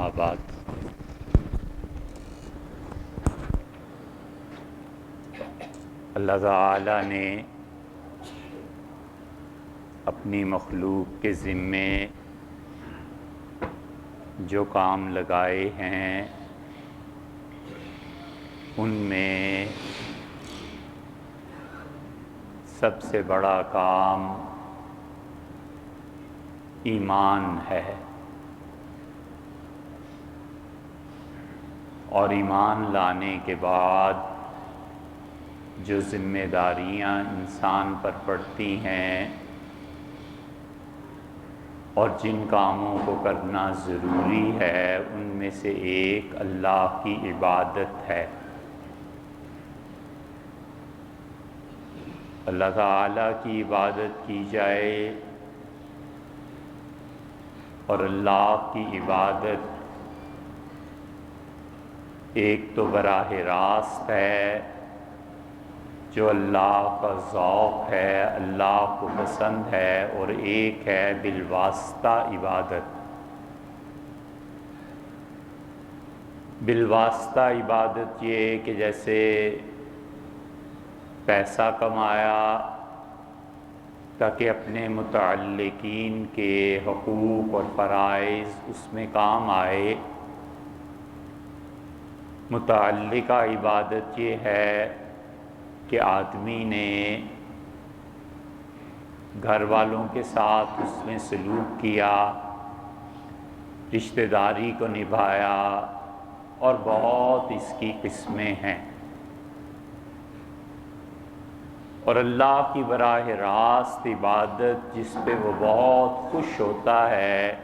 اما بعد اللہ تعالی نے اپنی مخلوق کے ذمے جو کام لگائے ہیں ان میں سب سے بڑا کام ایمان ہے، اور ایمان لانے کے بعد جو ذمہ داریاں انسان پر پڑتی ہیں اور جن کاموں کو کرنا ضروری ہے ان میں سے ایک اللہ کی عبادت ہے۔ اللہ تعالیٰ کی عبادت کی جائے، اور اللہ کی عبادت ایک تو براہ راست ہے جو اللہ کا ذوق ہے، اللہ کو پسند ہے، اور ایک ہے بالواسطہ عبادت۔ بالواسطہ عبادت یہ کہ جیسے پیسہ کمایا تاکہ اپنے متعلقین کے حقوق اور فرائض اس میں کام آئے، متعلقہ عبادت یہ ہے کہ آدمی نے گھر والوں کے ساتھ اس میں سلوک کیا، رشتہ داری کو نبھایا، اور بہت اس کی قسمیں ہیں۔ اور اللہ کی براہ راست عبادت جس پہ وہ بہت خوش ہوتا ہے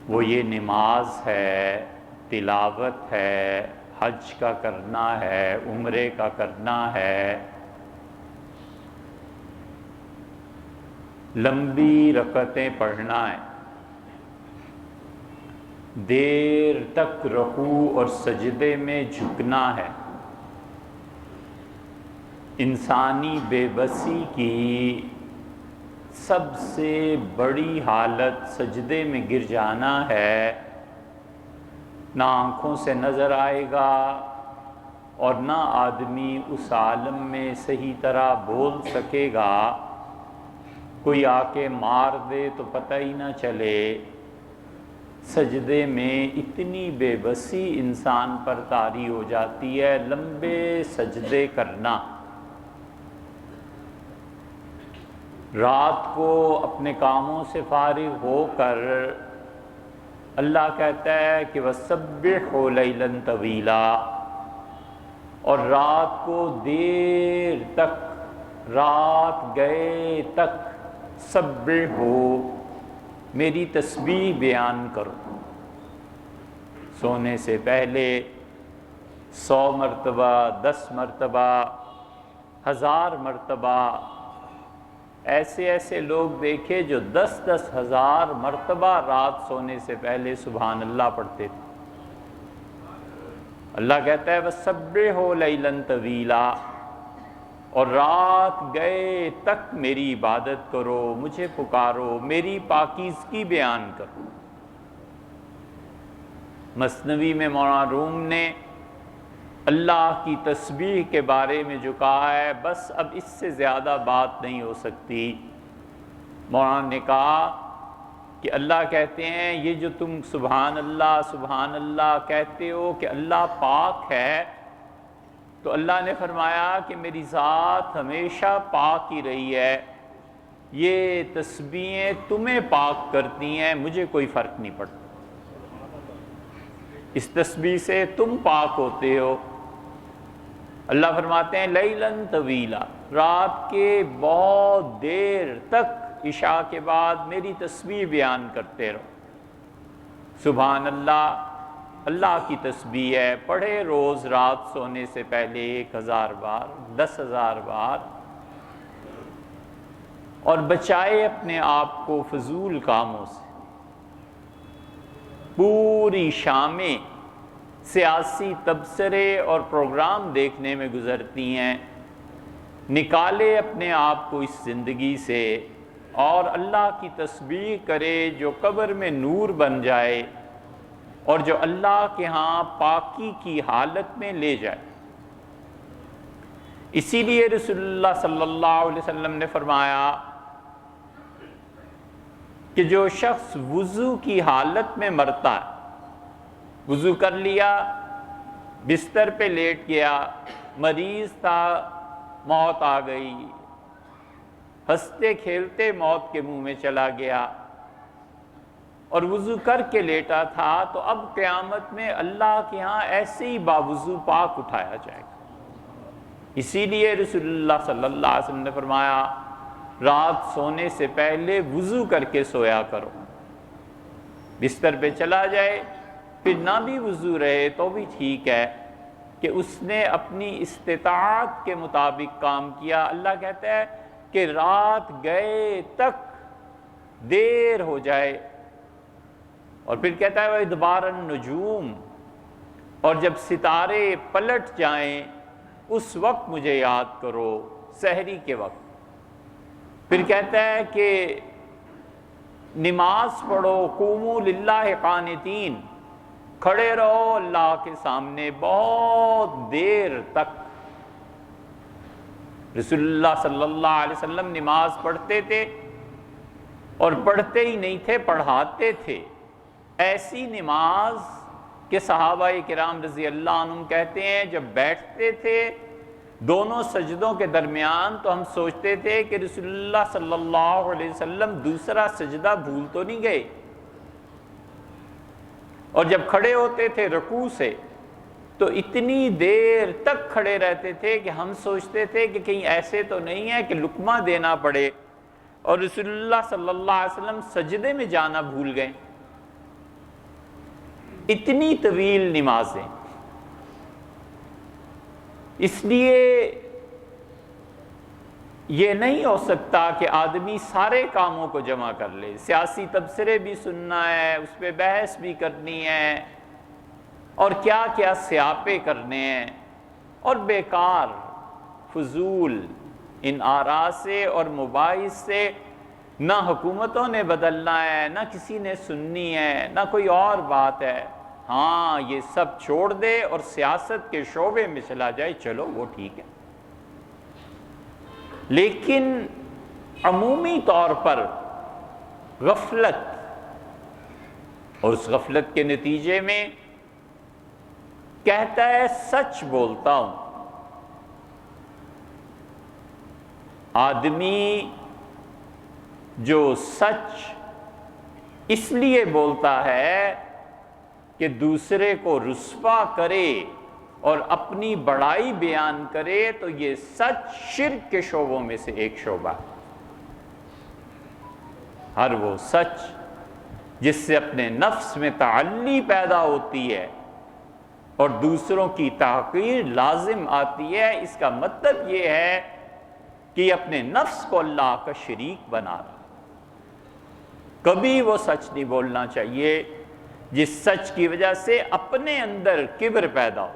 وہ یہ نماز ہے، تلاوت ہے، حج کا کرنا ہے، عمرے کا کرنا ہے، لمبی رکعتیں پڑھنا ہے، دیر تک رکوع اور سجدے میں جھکنا ہے۔ انسانی بے بسی کی سب سے بڑی حالت سجدے میں گر جانا ہے۔ نہ آنکھوں سے نظر آئے گا اور نہ آدمی اس عالم میں صحیح طرح بول سکے گا، کوئی آ کے مار دے تو پتہ ہی نہ چلے۔ سجدے میں اتنی بے بسی انسان پر طاری ہو جاتی ہے، لمبے سجدے کرنا۔ رات کو اپنے کاموں سے فارغ ہو کر اللہ کہتا ہے کہ وَسَبِّحْهُ لَيْلًا طَوِيلًا، اور رات کو دیر تک، رات گئے تک سبحو، میری تسبیح بیان کرو۔ سونے سے پہلے 100 مرتبہ، 10 مرتبہ، 1000 مرتبہ، ایسے لوگ دیکھے جو 10 ہزار مرتبہ رات سونے سے پہلے سبحان اللہ پڑھتے تھے۔ اللہ کہتا ہے وَسَبِّحْهُ لَيْلًا طَوِيلًا، اور رات گئے تک میری عبادت کرو، مجھے پکارو، میری پاکیزگی بیان کرو۔ مثنوی میں مولانا روم نے اللہ کی تسبیح کے بارے میں جو کہا ہے بس اب اس سے زیادہ بات نہیں ہو سکتی۔ مولانا نے کہا کہ اللہ کہتے ہیں یہ جو تم سبحان اللہ کہتے ہو کہ اللہ پاک ہے، تو اللہ نے فرمایا کہ میری ذات ہمیشہ پاک ہی رہی ہے، یہ تسبیحیں تمہیں پاک کرتی ہیں، مجھے کوئی فرق نہیں پڑتا، اس تسبیح سے تم پاک ہوتے ہو۔ اللہ فرماتے ہیں لیلاً طویلا، رات کے بہت دیر تک عشاء کے بعد میری تسبیح بیان کرتے رہو۔ سبحان اللہ کی تسبیح ہے، پڑھے روز رات سونے سے پہلے 1000 بار، 10,000 بار، اور بچائے اپنے آپ کو فضول کاموں سے۔ پوری شامیں سیاسی تبصرے اور پروگرام دیکھنے میں گزرتی ہیں، نکالے اپنے آپ کو اس زندگی سے اور اللہ کی تسبیح کرے جو قبر میں نور بن جائے اور جو اللہ کے ہاں پاکی کی حالت میں لے جائے۔ اسی لیے رسول اللہ صلی اللہ علیہ وسلم نے فرمایا کہ جو شخص وضو کی حالت میں مرتا ہے، وضو کر لیا، بستر پہ لیٹ گیا، مریض تھا، موت آ گئی، ہنستے کھیلتے موت کے منہ میں چلا گیا، اور وضو کر کے لیٹا تھا، تو اب قیامت میں اللہ کے ہاں ایسے ہی باوضو پاک اٹھایا جائے گا۔ اسی لیے رسول اللہ صلی اللہ علیہ وسلم نے فرمایا رات سونے سے پہلے وضو کر کے سویا کرو۔ بستر پہ چلا جائے پھر نہ بھی وضو رہے تو بھی ٹھیک ہے کہ اس نے اپنی استطاعت کے مطابق کام کیا۔ اللہ کہتا ہے کہ رات گئے تک دیر ہو جائے، اور پھر کہتا ہے وَإِدْبَارَ النُّجُومِ، اور جب ستارے پلٹ جائیں اس وقت مجھے یاد کرو، سحری کے وقت۔ پھر کہتا ہے کہ نماز پڑھو، قوموا للہ قانتین، کھڑے رہو اللہ کے سامنے بہت دیر تک۔ رسول اللہ صلی اللہ علیہ وسلم نماز پڑھتے تھے، اور پڑھتے ہی نہیں تھے، پڑھاتے تھے۔ ایسی نماز کہ صحابہ کرام رضی اللہ عنہم کہتے ہیں جب بیٹھتے تھے دونوں سجدوں کے درمیان تو ہم سوچتے تھے کہ رسول اللہ صلی اللہ علیہ وسلم دوسرا سجدہ بھول تو نہیں گئے، اور جب کھڑے ہوتے تھے رکوع سے تو اتنی دیر تک کھڑے رہتے تھے کہ ہم سوچتے تھے کہ کہیں ایسے تو نہیں ہے کہ لقمہ دینا پڑے، اور رسول اللہ صلی اللہ علیہ وسلم سجدے میں جانا بھول گئے۔ اتنی طویل نمازیں۔ اس لیے یہ نہیں ہو سکتا کہ آدمی سارے کاموں کو جمع کر لے، سیاسی تبصرے بھی سننا ہے، اس پہ بحث بھی کرنی ہے، اور کیا کیا سیاپے کرنے ہیں، اور بیکار فضول ان آراء سے اور مباحث سے نہ حکومتوں نے بدلنا ہے، نہ کسی نے سننی ہے، نہ کوئی اور بات ہے۔ ہاں یہ سب چھوڑ دے اور سیاست کے شعبے میں چلا جائے، چلو وہ ٹھیک ہے، لیکن عمومی طور پر غفلت، اور اس غفلت کے نتیجے میں کہتا ہے سچ بولتا ہوں۔ آدمی جو سچ اس لیے بولتا ہے کہ دوسرے کو رسوا کرے اور اپنی بڑائی بیان کرے، تو یہ سچ شرک کے شعبوں میں سے ایک شعبہ ہے۔ ہر وہ سچ جس سے اپنے نفس میں تعلی پیدا ہوتی ہے اور دوسروں کی تحقیر لازم آتی ہے، اس کا مطلب یہ ہے کہ یہ اپنے نفس کو اللہ کا شریک بنا رہا۔ کبھی وہ سچ نہیں بولنا چاہیے جس سچ کی وجہ سے اپنے اندر کبر پیدا ہو۔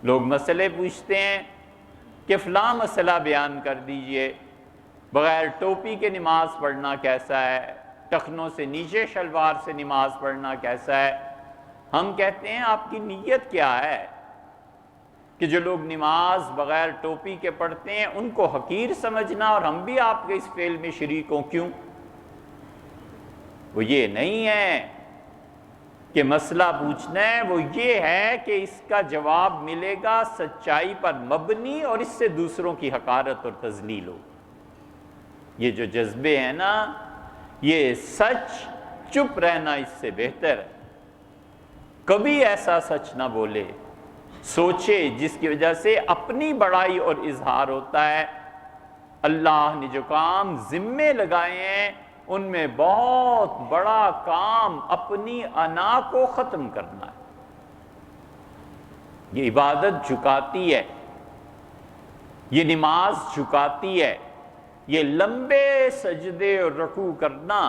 لوگ مسئلے پوچھتے ہیں کہ فلاں مسئلہ بیان کر دیجئے، بغیر ٹوپی کے نماز پڑھنا کیسا ہے، ٹخنوں سے نیچے شلوار سے نماز پڑھنا کیسا ہے۔ ہم کہتے ہیں آپ کی نیت کیا ہے کہ جو لوگ نماز بغیر ٹوپی کے پڑھتے ہیں ان کو حقیر سمجھنا اور ہم بھی آپ کے اس فعل میں شریک ہوں؟ کیوں؟ وہ یہ نہیں ہے کہ مسئلہ پوچھنا ہے، وہ یہ ہے کہ اس کا جواب ملے گا سچائی پر مبنی اور اس سے دوسروں کی حقارت اور تذلیل ہو۔ یہ جو جذبے ہیں نا، یہ سچ چپ رہنا اس سے بہتر ہے۔ کبھی ایسا سچ نہ بولے، سوچے جس کی وجہ سے اپنی بڑائی اور اظہار ہوتا ہے۔ اللہ نے جو کام ذمے لگائے ہیں ان میں بہت بڑا کام اپنی انا کو ختم کرنا ہے۔ یہ عبادت جھکاتی ہے، یہ نماز جھکاتی ہے، یہ لمبے سجدے اور رکوع کرنا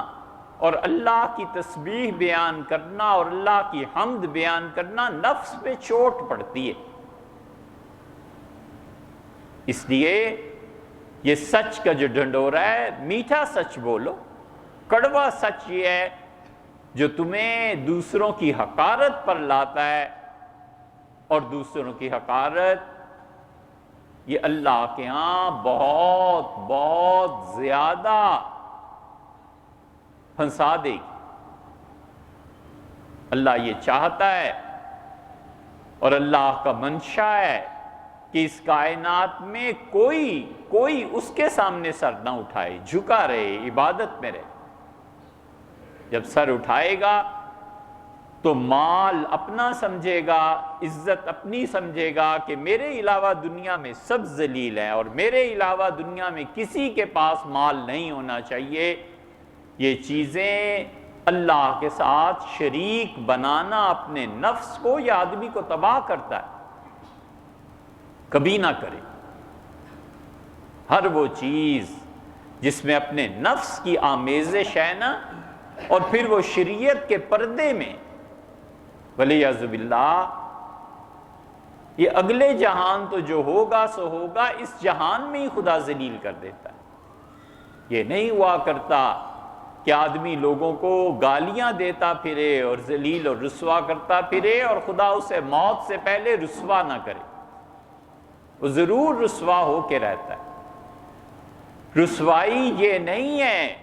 اور اللہ کی تسبیح بیان کرنا اور اللہ کی حمد بیان کرنا نفس پہ چوٹ پڑتی ہے۔ اس لیے یہ سچ کا جو ڈھنڈورا ہے، میٹھا سچ بولو، کڑوا سچ یہ ہے جو تمہیں دوسروں کی حقارت پر لاتا ہے، اور دوسروں کی حقارت یہ اللہ کے ہاں بہت بہت زیادہ پھنسا دے گی۔ اللہ یہ چاہتا ہے اور اللہ کا منشا ہے کہ اس کائنات میں کوئی اس کے سامنے سر نہ اٹھائے، جھکا رہے، عبادت میں رہے۔ جب سر اٹھائے گا تو مال اپنا سمجھے گا، عزت اپنی سمجھے گا کہ میرے علاوہ دنیا میں سب ذلیل ہیں اور میرے علاوہ دنیا میں کسی کے پاس مال نہیں ہونا چاہیے۔ یہ چیزیں اللہ کے ساتھ شریک بنانا اپنے نفس کو یا آدمی کو تباہ کرتا ہے، کبھی نہ کرے۔ ہر وہ چیز جس میں اپنے نفس کی آمیزش ہے نا، اور پھر وہ شریعت کے پردے میں، ولیعذ باللہ، یہ اگلے جہان تو جو ہوگا سو ہوگا، اس جہان میں ہی خدا ذلیل کر دیتا ہے۔ یہ نہیں ہوا کرتا کہ آدمی لوگوں کو گالیاں دیتا پھرے اور ذلیل اور رسوا کرتا پھرے اور خدا اسے موت سے پہلے رسوا نہ کرے، وہ ضرور رسوا ہو کے رہتا ہے۔ رسوائی یہ نہیں ہے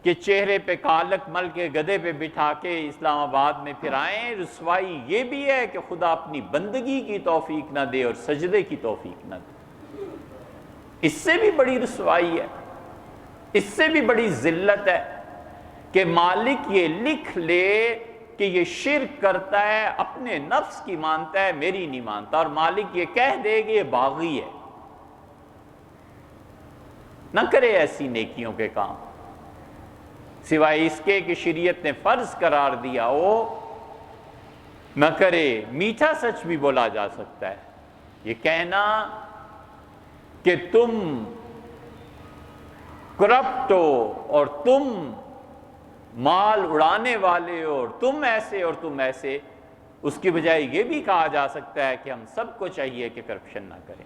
کہ چہرے پہ کالک مل کے گدھے پہ بٹھا کے اسلام آباد میں پھرائیں، رسوائی یہ بھی ہے کہ خدا اپنی بندگی کی توفیق نہ دے اور سجدے کی توفیق نہ دے۔ اس سے بھی بڑی رسوائی ہے، اس سے بھی بڑی ذلت ہے کہ مالک یہ لکھ لے کہ یہ شرک کرتا ہے، اپنے نفس کی مانتا ہے، میری نہیں مانتا، اور مالک یہ کہہ دے کہ یہ باغی ہے۔ نہ کرے ایسی نیکیوں کے کام سوائے اس کے کہ شریعت نے فرض قرار دیا ہو، نہ کرے۔ میٹھا سچ بھی بولا جا سکتا ہے، یہ کہنا کہ تم کرپٹ ہو اور تم مال اڑانے والے ہو اور تم ایسے اور تم ایسے، اس کی بجائے یہ بھی کہا جا سکتا ہے کہ ہم سب کو چاہیے کہ کرپشن نہ کریں۔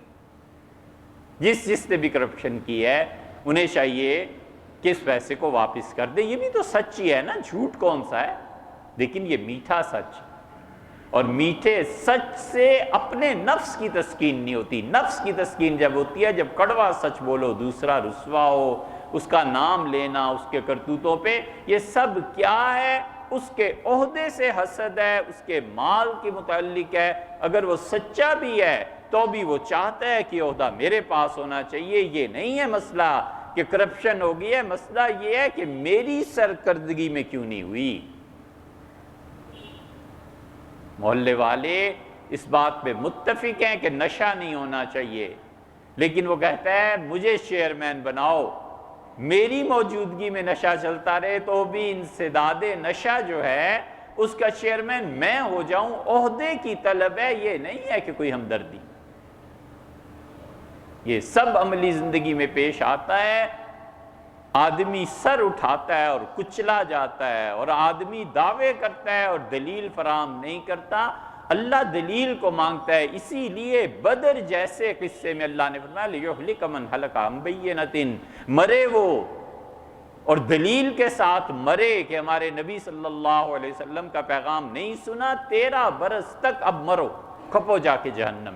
جس نے بھی کرپشن کی ہے انہیں چاہیے کہ اس پیسے کو واپس کر دے۔ یہ بھی تو سچ ہی ہے نا، جھوٹ کون سا ہے؟ لیکن یہ میٹھا سچ، اور میٹھے سچ سے اپنے نفس کی تسکین نہیں ہوتی۔ نفس کی تسکین جب ہوتی ہے جب کڑوا سچ بولو، دوسرا رسوا ہو، اس کا نام لینا، اس کے کرتوتوں پہ، یہ سب کیا ہے؟ اس کے عہدے سے حسد ہے، اس کے مال کے متعلق ہے۔ اگر وہ سچا بھی ہے تو بھی وہ چاہتا ہے کہ عہدہ میرے پاس ہونا چاہیے۔ یہ نہیں ہے مسئلہ کہ کرپشن ہو گئی ہے، مسئلہ یہ ہے کہ میری سرکردگی میں کیوں نہیں ہوئی۔ محلے والے اس بات پہ متفق ہیں کہ نشہ نہیں ہونا چاہیے، لیکن وہ کہتا ہے مجھے چیئرمین بناؤ، میری موجودگی میں نشہ چلتا رہے تو بھی انسداد نشہ جو ہے اس کا چیئرمین میں ہو جاؤں۔ عہدے کی طلب ہے، یہ نہیں ہے کہ کوئی ہمدردی۔ یہ سب عملی زندگی میں پیش آتا ہے۔ آدمی سر اٹھاتا ہے اور کچلا جاتا ہے، اور آدمی دعوے کرتا ہے اور دلیل فراہم نہیں کرتا۔ اللہ دلیل کو مانگتا ہے، اسی لیے بدر جیسے قصے میں اللہ نے فرمایا لِيُحْلِكَ مَنْ هَلَكَ عَنْ بَيِّنَةٍ، مرے وہ اور دلیل کے ساتھ مرے کہ ہمارے نبی صلی اللہ علیہ وسلم کا پیغام نہیں سنا، 13 برس تک اب مرو، کھپو جا کے جہنم۔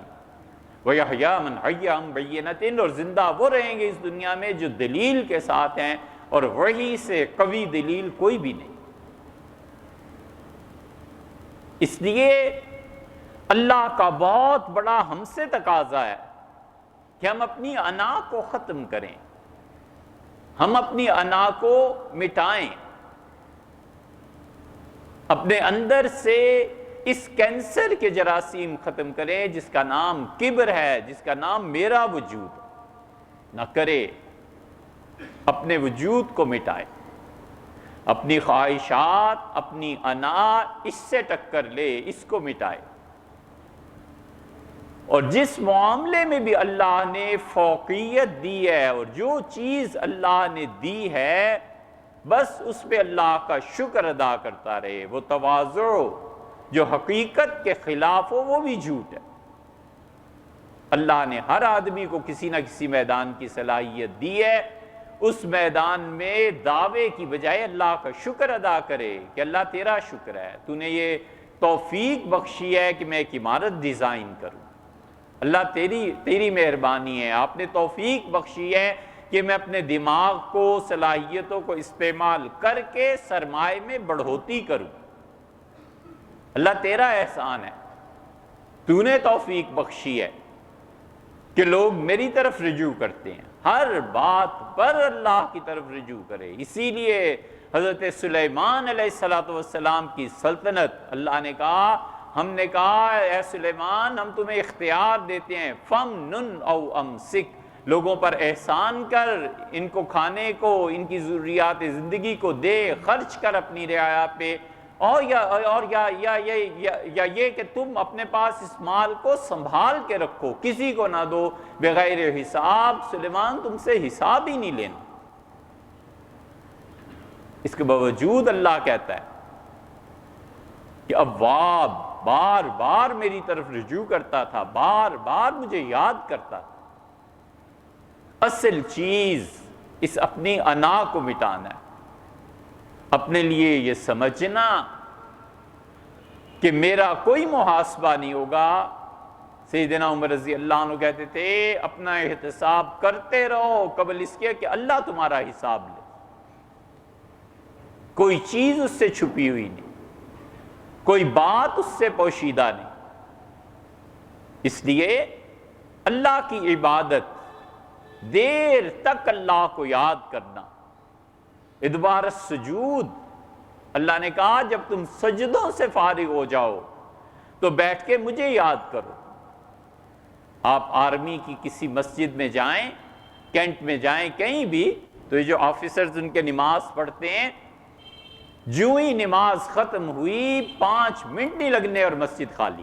وَيَحْيَىٰ مَنْ حَيَّ عَنْ بَيِّنَةٍ، اور زندہ وہ رہیں گے اس دنیا میں جو دلیل کے ساتھ ہیں، اور وہی سے قوی دلیل کوئی بھی نہیں۔ اس لیے اللہ کا بہت بڑا ہم سے تقاضا ہے کہ ہم اپنی انا کو ختم کریں، ہم اپنی انا کو مٹائیں، اپنے اندر سے اس کینسر کے جراثیم ختم کریں جس کا نام کبر ہے، جس کا نام میرا وجود نہ کرے۔ اپنے وجود کو مٹائے، اپنی خواہشات، اپنی انا اس سے ٹکر لے، اس کو مٹائے۔ اور جس معاملے میں بھی اللہ نے فوقیت دی ہے اور جو چیز اللہ نے دی ہے بس اس پہ اللہ کا شکر ادا کرتا رہے۔ وہ تواضع جو حقیقت کے خلاف ہو وہ بھی جھوٹ ہے۔ اللہ نے ہر آدمی کو کسی نہ کسی میدان کی صلاحیت دی ہے، اس میدان میں دعوے کی بجائے اللہ کا شکر ادا کرے کہ اللہ تیرا شکر ہے، تو نے یہ توفیق بخشی ہے کہ میں ایک عمارت ڈیزائن کروں، اللہ تیری مہربانی ہے، آپ نے توفیق بخشی ہے کہ میں اپنے دماغ کو، صلاحیتوں کو استعمال کر کے سرمائے میں بڑھوتی کروں، اللہ تیرا احسان ہے، تو نے توفیق بخشی ہے کہ لوگ میری طرف رجوع کرتے ہیں، ہر بات پر اللہ کی طرف رجوع کرے۔ اسی لیے حضرت سلیمان علیہ السلام کی سلطنت، اللہ نے کہا، ہم نے کہا اے سلیمان ہم تمہیں اختیار دیتے ہیں، فَمْنُنْ أَوْ أَمْسِكْ، لوگوں پر احسان کر، ان کو کھانے کو، ان کی ضروریات زندگی کو دے، خرچ کر اپنی رعایا پہ، اور یہ کہ تم اپنے پاس اس مال کو سنبھال کے رکھو، کسی کو نہ دو بغیر حساب۔ سلیمان تم سے حساب ہی نہیں لینا۔ اس کے باوجود اللہ کہتا ہے کہ اواب، بار بار میری طرف رجوع کرتا تھا، بار بار مجھے یاد کرتا تھا۔ اصل چیز اس اپنی انا کو مٹانا ہے، اپنے لیے یہ سمجھنا کہ میرا کوئی محاسبہ نہیں ہوگا۔ سیدنا عمر رضی اللہ عنہ کہتے تھے اپنا احتساب کرتے رہو قبل اس کے کہ اللہ تمہارا حساب لے، کوئی چیز اس سے چھپی ہوئی نہیں، کوئی بات اس سے پوشیدہ نہیں۔ اس لیے اللہ کی عبادت، دیر تک اللہ کو یاد کرنا، ادبار السجود، اللہ نے کہا جب تم سجدوں سے فارغ ہو جاؤ تو بیٹھ کے مجھے یاد کرو۔ آپ آرمی کی کسی مسجد میں جائیں، کینٹ میں جائیں، کہیں بھی، تو یہ جو آفیسرز ان کے نماز پڑھتے ہیں، جو ہی نماز ختم ہوئی 5 منٹ نہیں لگنے اور مسجد خالی،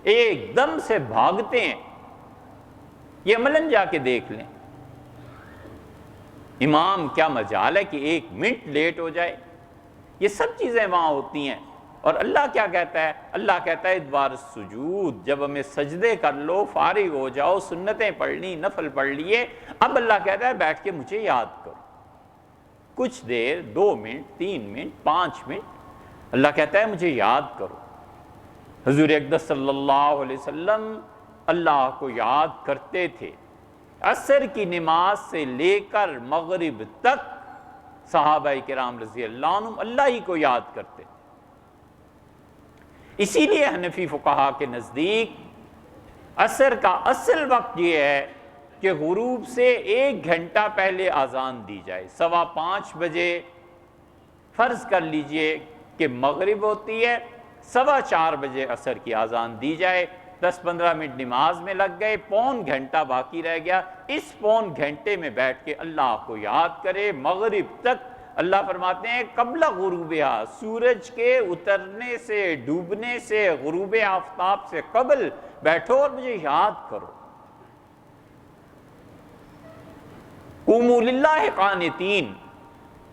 ایک دم سے بھاگتے ہیں۔ یہ عملاً جا کے دیکھ لیں، امام کیا مجال ہے کہ 1 منٹ لیٹ ہو جائے، یہ سب چیزیں وہاں ہوتی ہیں۔ اور اللہ کیا کہتا ہے؟ اللہ کہتا ہے ادبار السجود، جب ہمیں سجدے کر لو، فارغ ہو جاؤ، سنتیں پڑھ لی، نفل پڑھ لیے، اب اللہ کہتا ہے بیٹھ کے مجھے یاد کرو، کچھ دیر، 2 منٹ، 3 منٹ، 5 منٹ، اللہ کہتا ہے مجھے یاد کرو۔ حضور اقدس صلی اللہ علیہ وسلم اللہ کو یاد کرتے تھے، عصر کی نماز سے لے کر مغرب تک صحابہ کرام رضی اللہ عنہ اللہ ہی کو یاد کرتے۔ اسی لیے حنفی فقہا کے نزدیک عصر کا اصل وقت یہ ہے کہ غروب سے 1 گھنٹہ پہلے اذان دی جائے، 5:15 بجے فرض کر لیجئے کہ مغرب ہوتی ہے، 4:15 بجے عصر کی اذان دی جائے، 10-15 منٹ نماز میں لگ گئے، پون گھنٹہ باقی رہ گیا، اس پون گھنٹے میں بیٹھ کے اللہ کو یاد کرے مغرب تک۔ اللہ فرماتے ہیں قبل غروبہا، سورج کے اترنے سے، ڈوبنے سے، غروب آفتاب سے قبل بیٹھو اور مجھے یاد کرو۔ قوموا للہ قانتین،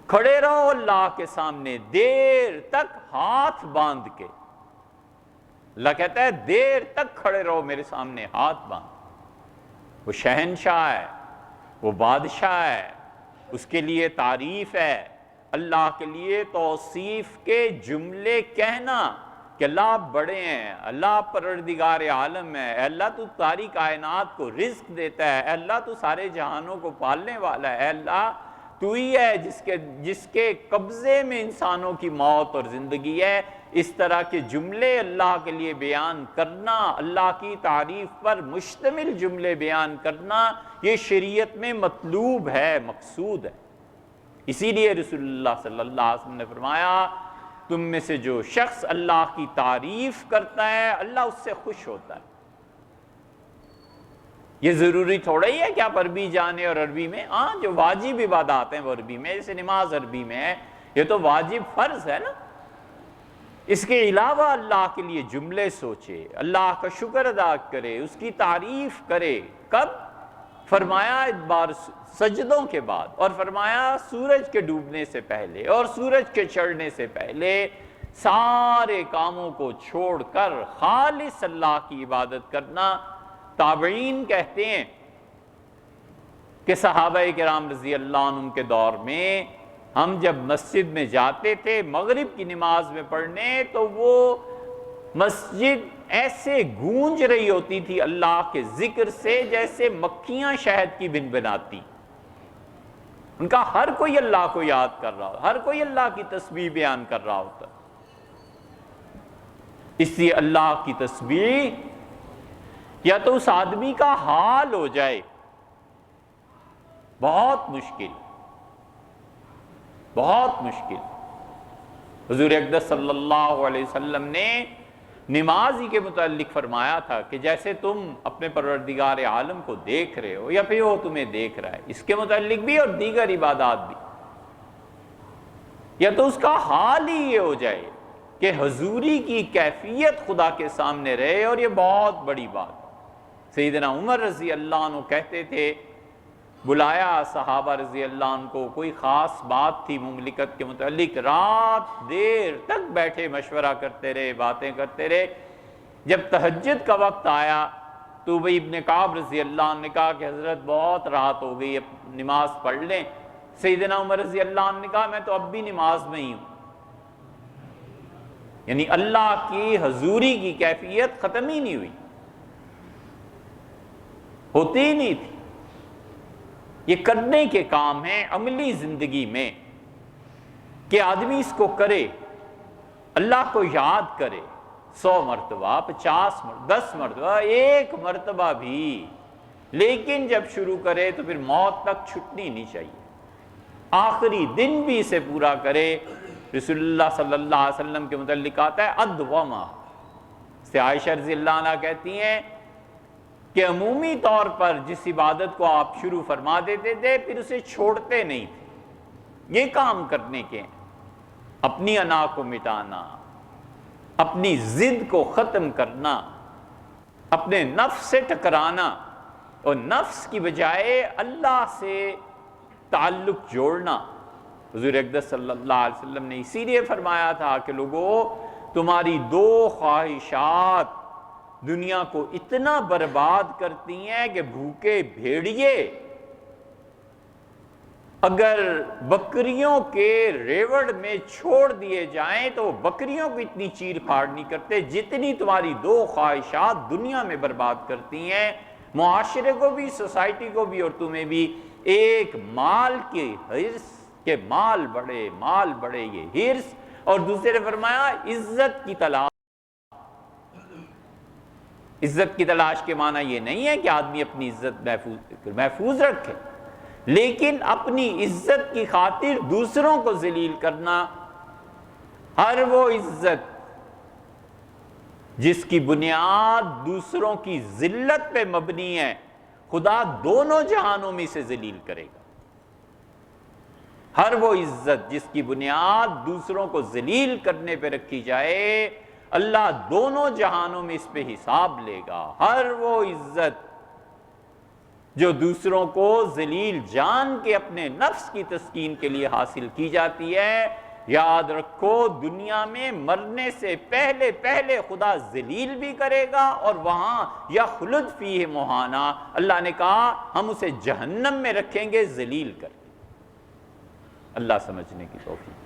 کھڑے رہو اللہ کے سامنے دیر تک ہاتھ باندھ کے۔ اللہ کہتا ہے دیر تک کھڑے رہو میرے سامنے ہاتھ باندھ۔ وہ شہنشاہ ہے، وہ بادشاہ ہے، اس کے لیے تعریف ہے، اللہ کے لیے توصیف کے جملے کہنا کہ اللہ آپ بڑے ہیں، اللہ پروردگار عالم ہے، اے اللہ تو ساری کائنات کو رزق دیتا ہے، اے اللہ تو سارے جہانوں کو پالنے والا ہے، اے اللہ تو ہی ہے جس کے قبضے میں انسانوں کی موت اور زندگی ہے۔ اس طرح کے جملے اللہ کے لیے بیان کرنا، اللہ کی تعریف پر مشتمل جملے بیان کرنا، یہ شریعت میں مطلوب ہے، مقصود ہے۔ اسی لیے رسول اللہ صلی اللہ علیہ وسلم نے فرمایا تم میں سے جو شخص اللہ کی تعریف کرتا ہے اللہ اس سے خوش ہوتا ہے۔ یہ ضروری تھوڑا ہی ہے کہ آپ عربی جانیں اور عربی میں، جو واجب عبادات ہیں وہ عربی میں، جیسے نماز عربی میں ہے، یہ تو واجب فرض ہے نا۔ اس کے علاوہ اللہ کے لیے جملے سوچے، اللہ کا شکر ادا کرے، اس کی تعریف کرے۔ کب؟ فرمایا ادبار سجدوں کے بعد، اور فرمایا سورج کے ڈوبنے سے پہلے اور سورج کے چڑھنے سے پہلے سارے کاموں کو چھوڑ کر خالص اللہ کی عبادت کرنا۔ تابعین کہتے ہیں کہ صحابہ کرام رضی اللہ عنہم کے دور میں ہم جب مسجد میں جاتے تھے مغرب کی نماز میں پڑھنے تو وہ مسجد ایسے گونج رہی ہوتی تھی اللہ کے ذکر سے جیسے مکھیاں شہد کی بنبناتی. ان کا ہر کوئی اللہ کو یاد کر رہا ہوتا، ہر کوئی اللہ کی تسبیح بیان کر رہا ہوتا. اس لیے اللہ کی تسبیح یا تو اس آدمی کا حال ہو جائے بہت مشکل، بہت مشکل. حضور اقدس صلی اللہ علیہ وسلم نے نماز ہی کے متعلق فرمایا تھا کہ جیسے تم اپنے پروردگار عالم کو دیکھ رہے ہو یا پھر وہ تمہیں دیکھ رہا ہے، اس کے متعلق بھی اور دیگر عبادات بھی. یا تو اس کا حال ہی یہ ہو جائے کہ حضوری کی کیفیت خدا کے سامنے رہے، اور یہ بہت بڑی بات. سیدنا عمر رضی اللہ عنہ کہتے تھے، بلایا صحابہ رضی اللہ عنہ کو، کوئی خاص بات تھی مملکت کے متعلق، رات دیر تک بیٹھے مشورہ کرتے رہے، باتیں کرتے رہے. جب تہجد کا وقت آیا تو ابی ابن کعب رضی اللہ عنہ نے کہا کہ حضرت بہت رات ہو گئی، اب نماز پڑھ لیں. سیدنا عمر رضی اللہ عنہ نے کہا میں تو اب بھی نماز میں ہی ہوں. یعنی اللہ کی حضوری کی کیفیت ختم ہی نہیں ہوئی، ہوتی ہی نہیں تھی. یہ کرنے کے کام ہیں عملی زندگی میں کہ آدمی اس کو کرے، اللہ کو یاد کرے 100 مرتبہ، 50 مرتبہ، 10 مرتبہ، 1 مرتبہ بھی. لیکن جب شروع کرے تو پھر موت تک چھٹنی نہیں چاہیے، آخری دن بھی اسے پورا کرے. رسول اللہ صلی اللہ علیہ وسلم کے متعلق آتا ہے ادوما سے، عائشہ رضی اللہ عنہ کہتی ہیں کہ عمومی طور پر جس عبادت کو آپ شروع فرما دیتے تھے پھر اسے چھوڑتے نہیں تھے. یہ کام کرنے کے ہیں، اپنی انا کو مٹانا، اپنی ضد کو ختم کرنا، اپنے نفس سے ٹکرانا اور نفس کی بجائے اللہ سے تعلق جوڑنا. حضور اقدس صلی اللہ علیہ وسلم نے اسی لیے فرمایا تھا کہ لوگو تمہاری 2 خواہشات دنیا کو اتنا برباد کرتی ہیں کہ بھوکے بھیڑیے اگر بکریوں کے ریوڑ میں چھوڑ دیے جائیں تو بکریوں کو اتنی چیر پھاڑ نہیں کرتے جتنی تمہاری 2 خواہشات دنیا میں برباد کرتی ہیں، معاشرے کو بھی، سوسائٹی کو بھی اور تمہیں بھی. ایک مال کی حرص کہ مال بڑھے یہ حرص، اور دوسرے نے فرمایا عزت کی تلاش. عزت کی تلاش کے معنی یہ نہیں ہے کہ آدمی اپنی عزت محفوظ رکھے، لیکن اپنی عزت کی خاطر دوسروں کو ذلیل کرنا. ہر وہ عزت جس کی بنیاد دوسروں کی ذلت پہ مبنی ہے خدا دونوں جہانوں میں اسے ذلیل کرے گا. ہر وہ عزت جس کی بنیاد دوسروں کو ذلیل کرنے پہ رکھی جائے اللہ دونوں جہانوں میں اس پہ حساب لے گا. ہر وہ عزت جو دوسروں کو ذلیل جان کے اپنے نفس کی تسکین کے لیے حاصل کی جاتی ہے، یاد رکھو دنیا میں مرنے سے پہلے پہلے خدا ذلیل بھی کرے گا، اور وہاں یا خلد فیہ مہانا، اللہ نے کہا ہم اسے جہنم میں رکھیں گے ذلیل کر کے. اللہ سمجھنے کی توفیق.